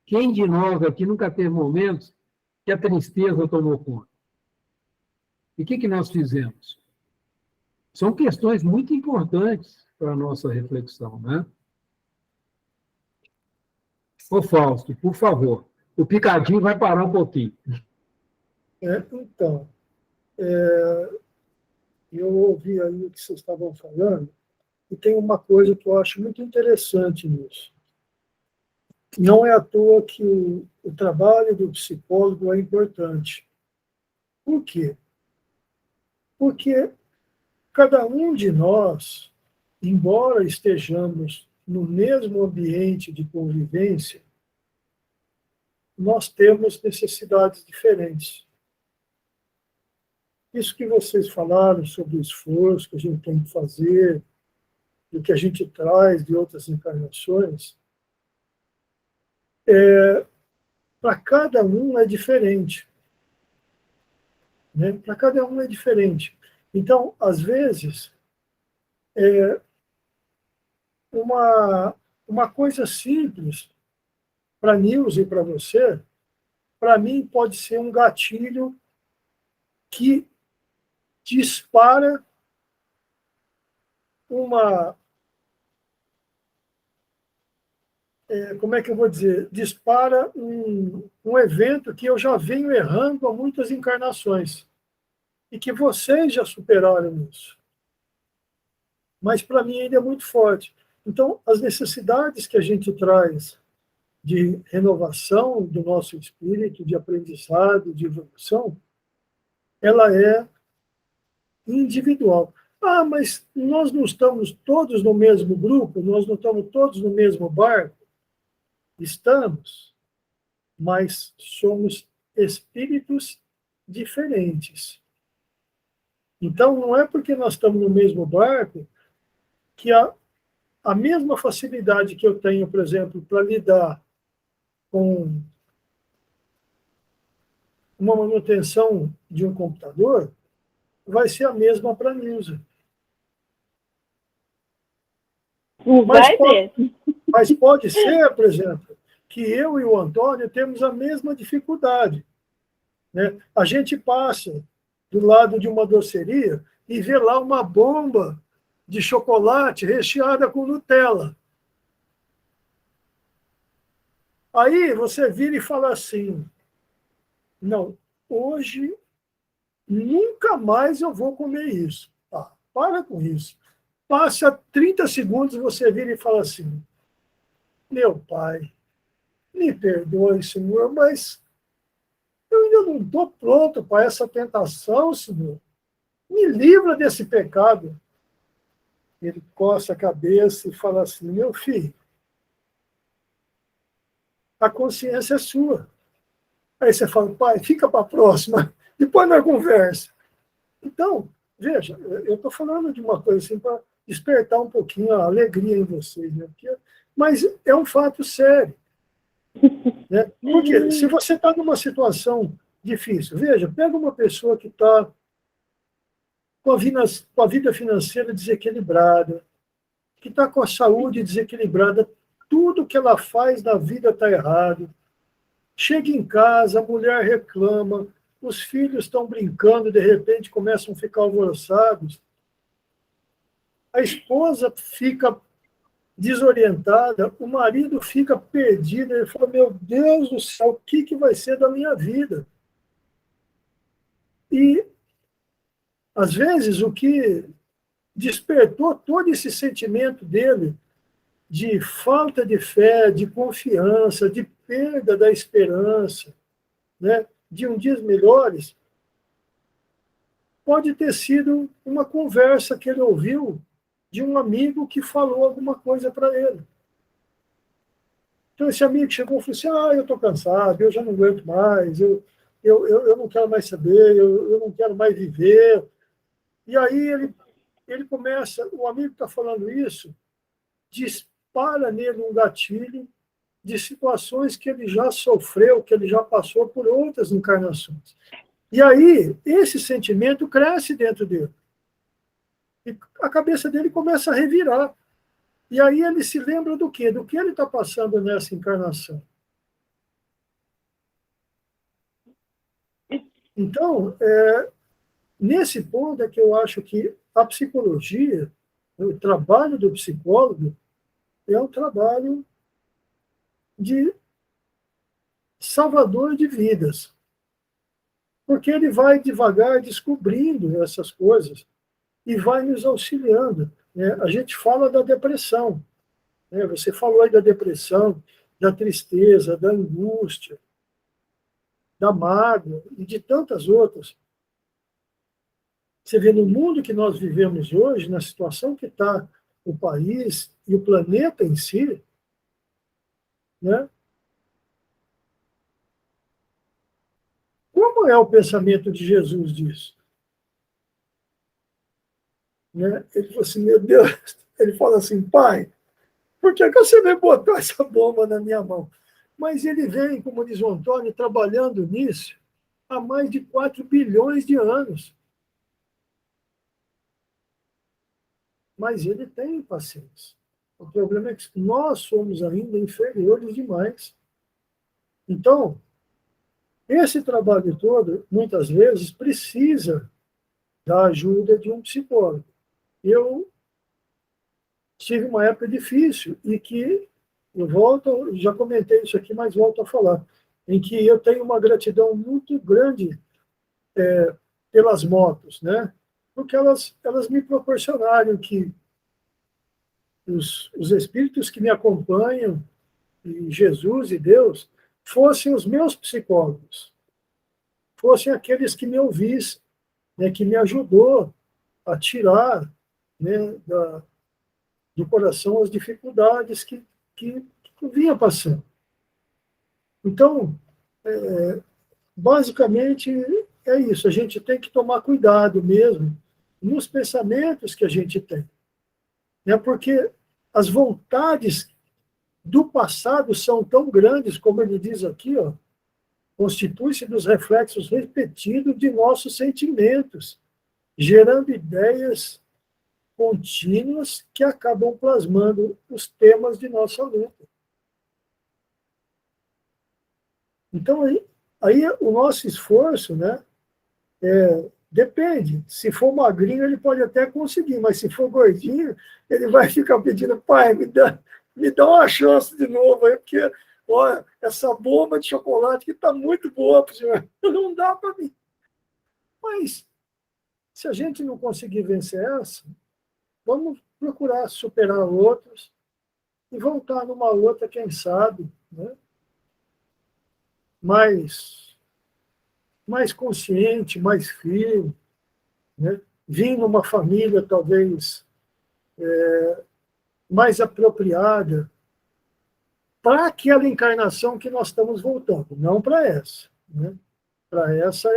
Quem de nós aqui nunca teve momentos que a tristeza tomou conta? E o que nós fizemos? São questões muito importantes para a nossa reflexão, né? Ô, Fausto, por favor, o picadinho vai parar um pouquinho. Então, eu ouvi aí o que vocês estavam falando, e tem uma coisa que eu acho muito interessante nisso. Não é à toa que o trabalho do psicólogo é importante. Por quê? Porque cada um de nós, embora estejamos no mesmo ambiente de convivência, nós temos necessidades diferentes. Isso que vocês falaram sobre o esforço que a gente tem que fazer, do que a gente traz de outras encarnações, para cada um é diferente. Né? Para cada um é diferente. Então, às vezes, uma coisa simples para a Nilza e para você, para mim pode ser um gatilho que dispara como é que eu vou dizer? Dispara um evento que eu já venho errando há muitas encarnações e que vocês já superaram isso. Mas para mim ainda é muito forte. Então, as necessidades que a gente traz de renovação do nosso espírito, de aprendizado, de evolução, ela é individual. Ah, mas nós não estamos todos no mesmo grupo, nós não estamos todos no mesmo barco. Estamos, mas somos espíritos diferentes. Então, não é porque nós estamos no mesmo barco que a mesma facilidade que eu tenho, por exemplo, para lidar com uma manutenção de um computador, vai ser a mesma para a Nilza. Mas pode ser, por exemplo, que eu e o Antônio temos a mesma dificuldade. Né? A gente passa do lado de uma doceria e vê lá uma bomba de chocolate recheada com Nutella. Aí você vira e fala assim, não, hoje nunca mais eu vou comer isso. Para com isso. Passa 30 segundos e você vira e fala assim, meu pai, me perdoe, Senhor, mas eu ainda não estou pronto para essa tentação, Senhor. Me livra desse pecado. Ele coça a cabeça e fala assim, meu filho, a consciência é sua. Aí você fala, pai, fica para a próxima, depois nós conversa. Então, veja, eu estou falando de uma coisa assim para despertar um pouquinho a alegria em vocês, né? Mas é um fato sério. Né? Porque se você está numa situação difícil, veja, pega uma pessoa que está com a vida financeira desequilibrada, que está com a saúde desequilibrada, tudo que ela faz na vida está errado. Chega em casa, a mulher reclama, os filhos estão brincando, de repente começam a ficar alvoroçados. A esposa fica desorientada, o marido fica perdido, ele fala, meu Deus do céu, o que vai ser da minha vida? E, às vezes, o que despertou todo esse sentimento dele de falta de fé, de confiança, de perda da esperança, né, de dias melhores, pode ter sido uma conversa que ele ouviu de um amigo que falou alguma coisa para ele. Então, esse amigo chegou e falou assim, eu estou cansado, eu já não aguento mais, eu não quero mais saber, eu não quero mais viver. E aí ele começa, o amigo que está falando isso, dispara nele um gatilho de situações que ele já sofreu, que ele já passou por outras encarnações. E aí, esse sentimento cresce dentro dele. E a cabeça dele começa a revirar. E aí ele se lembra do quê? Do que ele está passando nessa encarnação. Então, nesse ponto é que eu acho que a psicologia, o trabalho do psicólogo, é um trabalho de salvador de vidas. Porque ele vai devagar descobrindo essas coisas e vai nos auxiliando. Né? A gente fala da depressão. Né? Você falou aí da depressão, da tristeza, da angústia, da mágoa e de tantas outras. Você vê no mundo que nós vivemos hoje, na situação que está o país e o planeta em si, né? Como é o pensamento de Jesus disso? Né? Ele falou assim, meu Deus, ele fala assim, pai, por que você veio botar essa bomba na minha mão? Mas ele vem, como diz o Antônio, trabalhando nisso há mais de 4 bilhões de anos. Mas ele tem paciência. O problema é que nós somos ainda inferiores demais. Então, esse trabalho todo, muitas vezes, precisa da ajuda de um psicólogo. Eu tive uma época difícil e que já comentei isso aqui, mas volto a falar, em que eu tenho uma gratidão muito grande pelas motos, né? Porque elas me proporcionaram que os espíritos que me acompanham, e Jesus e Deus, fossem os meus psicólogos, fossem aqueles que me ouvissem, né, que me ajudou a tirar, né, do coração as dificuldades que eu vinha passando. Então, basicamente, é isso. A gente tem que tomar cuidado mesmo nos pensamentos que a gente tem. Né? Porque as vontades do passado são tão grandes, como ele diz aqui, ó, constitui-se dos reflexos repetidos de nossos sentimentos, gerando ideias contínuas que acabam plasmando os temas de nossa luta. Então, aí o nosso esforço, né, depende. Se for magrinho, ele pode até conseguir, mas se for gordinho, ele vai ficar pedindo, pai, me dá uma chance de novo, aí, porque olha, essa bomba de chocolate que está muito boa, senhor. Não dá para mim. Mas, se a gente não conseguir vencer essa, vamos procurar superar outros e voltar numa outra, quem sabe, né? mais consciente, mais firme, né? Vir numa família talvez mais apropriada para aquela encarnação que nós estamos voltando, não para essa. Né? Para essa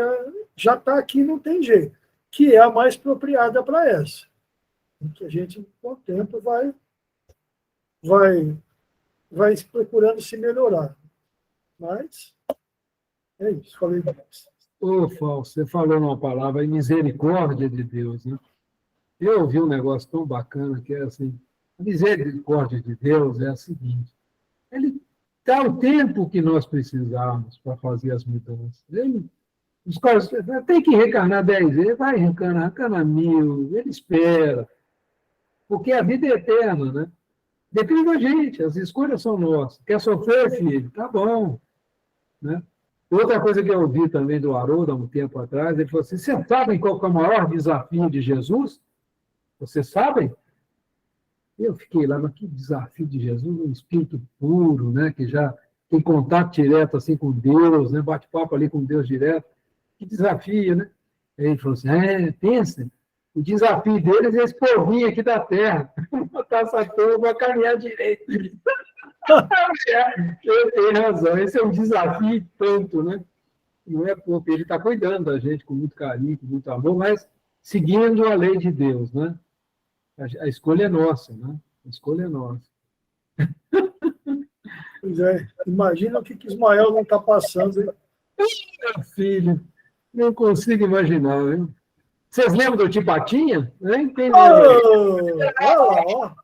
já está aqui, não tem jeito, que é a mais apropriada para essa. Que a gente, com o tempo, vai procurando se melhorar. Mas é isso, falei demais. Ô, Fausto, você falou uma palavra, a misericórdia de Deus, né? Eu ouvi um negócio tão bacana que é assim, a misericórdia de Deus é a seguinte, ele dá o tempo que nós precisamos para fazer as mudanças. Os caras tem que reencarnar 10 vezes, vai reencarnar 1000, ele espera, porque a vida é eterna, né? Depende da gente, as escolhas são nossas. Quer sofrer, filho? Tá bom. Né? Outra coisa que eu ouvi também do Haroldo há um tempo atrás, ele falou assim, vocês sabem qual é o maior desafio de Jesus? Vocês sabem? Eu fiquei lá, mas que desafio de Jesus, um espírito puro, né, que já tem contato direto assim, com Deus, né, bate-papo ali com Deus direto. Que desafio, né? Aí ele falou assim, pensa, o desafio deles é esse povinho aqui da terra, botar essa turma, caminhar direito. Ele tem razão, esse é um desafio tanto, né? Não é porque ele está cuidando da gente com muito carinho, com muito amor, mas seguindo a lei de Deus, né? A escolha é nossa, né? A escolha é nossa. Pois é, imagina o que Ismael não está passando. Hein? Meu filho, não consigo imaginar, viu? Vocês lembram do Tipatinha? Quem lembra? Olha lá, ó.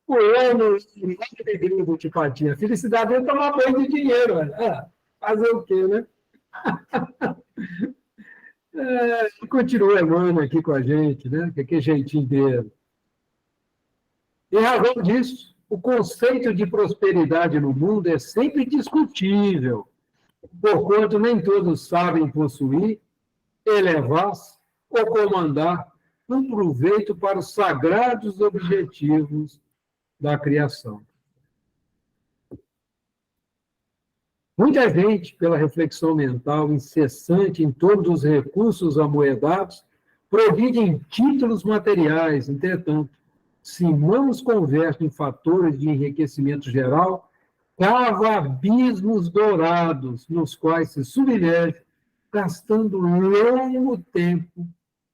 O ano e alegria do Tipatinha. Felicidade é tomar banho de dinheiro. Fazer o quê, né? E continua Emmanuel aqui com a gente, né? Que jeitinho dele. Em razão disso, o conceito de prosperidade no mundo é sempre discutível, porquanto nem todos sabem possuir, elevar-se ou comandar um proveito para os sagrados objetivos da criação. Muita gente, pela reflexão mental incessante em torno dos recursos amoedados, prodigem títulos materiais, entretanto, se não os converte em fatores de enriquecimento geral, cava abismos dourados nos quais se submerge, gastando longo tempo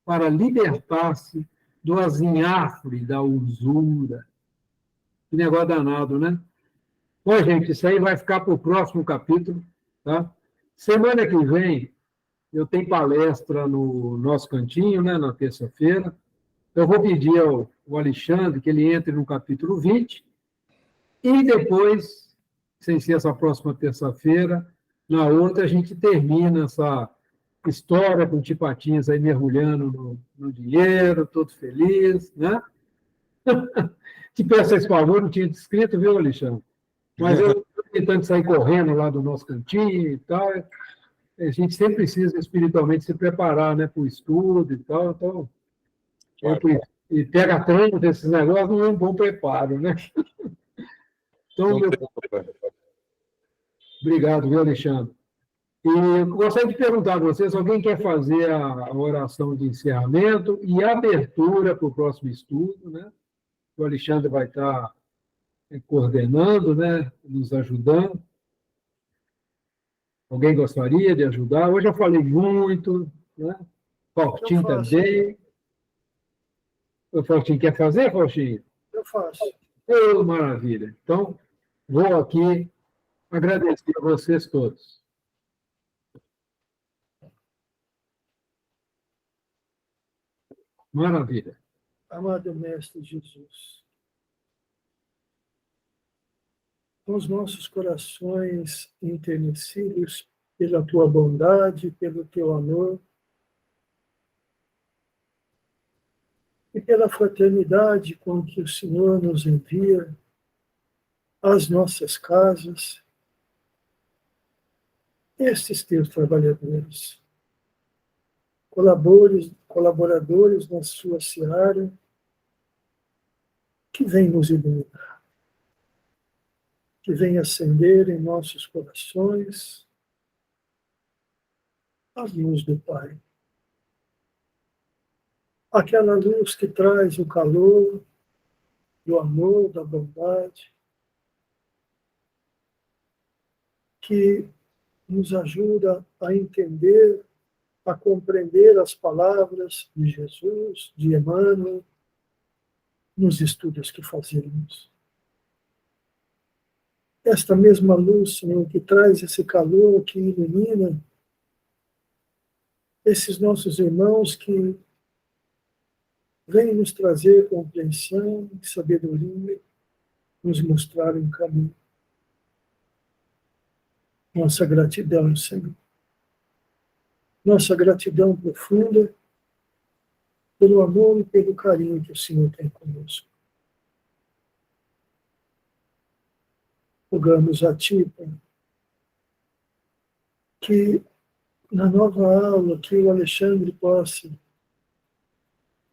para libertar-se do azinhafre da usura. Que negócio danado, né? Bom, gente, isso aí vai ficar para o próximo capítulo, tá? Semana que vem, eu tenho palestra no nosso cantinho, né, na terça-feira. Eu vou pedir ao Alexandre que ele entre no capítulo 20 e depois, sem ser essa próxima terça-feira, na outra a gente termina essa história com o Tipatinhas aí mergulhando no dinheiro, todo feliz, né? Te peço esse favor, não tinha descrito, viu, Alexandre? Mas eu estou tentando sair correndo lá do nosso cantinho e tal. A gente sempre precisa espiritualmente se preparar, né, para o estudo e tal. Então, e pega trânsito desses negócios não é um bom preparo, né? Então, obrigado, viu, Alexandre? E eu gostaria de perguntar a vocês, alguém quer fazer a oração de encerramento e abertura para o próximo estudo, né? O Alexandre vai estar coordenando, né, nos ajudando. Alguém gostaria de ajudar? Hoje eu falei muito, né? Faustinho também. O Faustinho quer fazer, Faustinho? Eu faço. Maravilha. Então, vou aqui agradecer a vocês todos. Maravilha. Amado Mestre Jesus, com os nossos corações enternecidos pela tua bondade, pelo teu amor e pela fraternidade com que o Senhor nos envia às nossas casas, estes teus trabalhadores, colaboradores na sua seara, que vem nos iluminar, que vem acender em nossos corações a luz do Pai. Aquela luz que traz o calor do amor, da bondade, que nos ajuda a entender, a compreender as palavras de Jesus, de Emmanuel, nos estudos que fazemos. Esta mesma luz, Senhor, que traz esse calor, que ilumina esses nossos irmãos que vêm nos trazer compreensão, sabedoria, nos mostrar um caminho. Nossa gratidão, Senhor. Nossa gratidão profunda pelo amor e pelo carinho que o Senhor tem conosco. Rogamos a Ti, Pai, que na nova aula que o Alexandre possa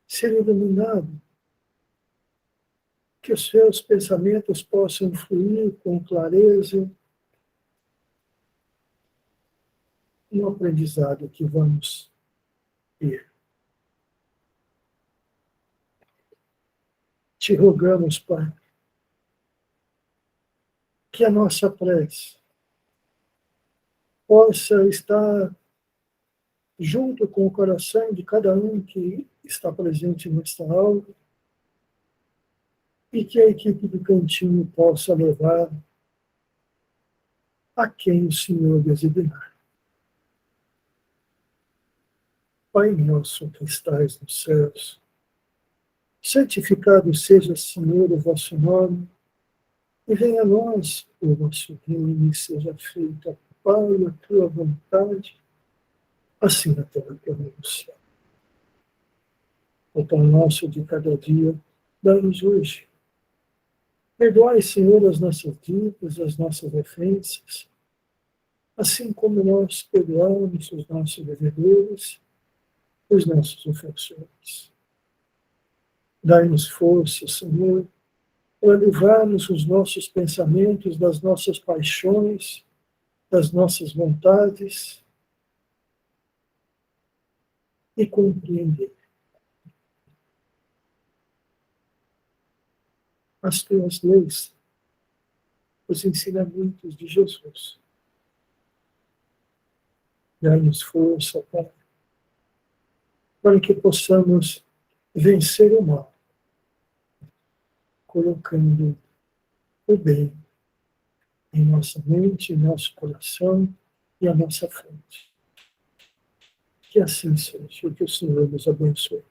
ser iluminado, que os seus pensamentos possam fluir com clareza no aprendizado que vamos ter. Te rogamos, Pai, que a nossa prece possa estar junto com o coração de cada um que está presente nesta aula e que a equipe do Cantinho possa levar a quem o Senhor designar. Pai nosso que estais nos céus, santificado seja, Senhor, o vosso nome, e venha a nós o vosso reino, e seja feita, Pai, a tua vontade, assim na terra como no céu. O pão nosso de cada dia, dá-nos hoje. Perdoai, Senhor, as nossas dívidas, as nossas ofensas, assim como nós perdoamos os nossos devedores, os nossos ofensores. Dai-nos força, Senhor, para livrar-nos os nossos pensamentos das nossas paixões, das nossas vontades e compreender as tuas leis, os ensinamentos de Jesus. Dai-nos força, Pai, para que possamos vencer o mal, colocando o bem em nossa mente, em nosso coração e à nossa frente. Que assim seja, que o Senhor nos abençoe.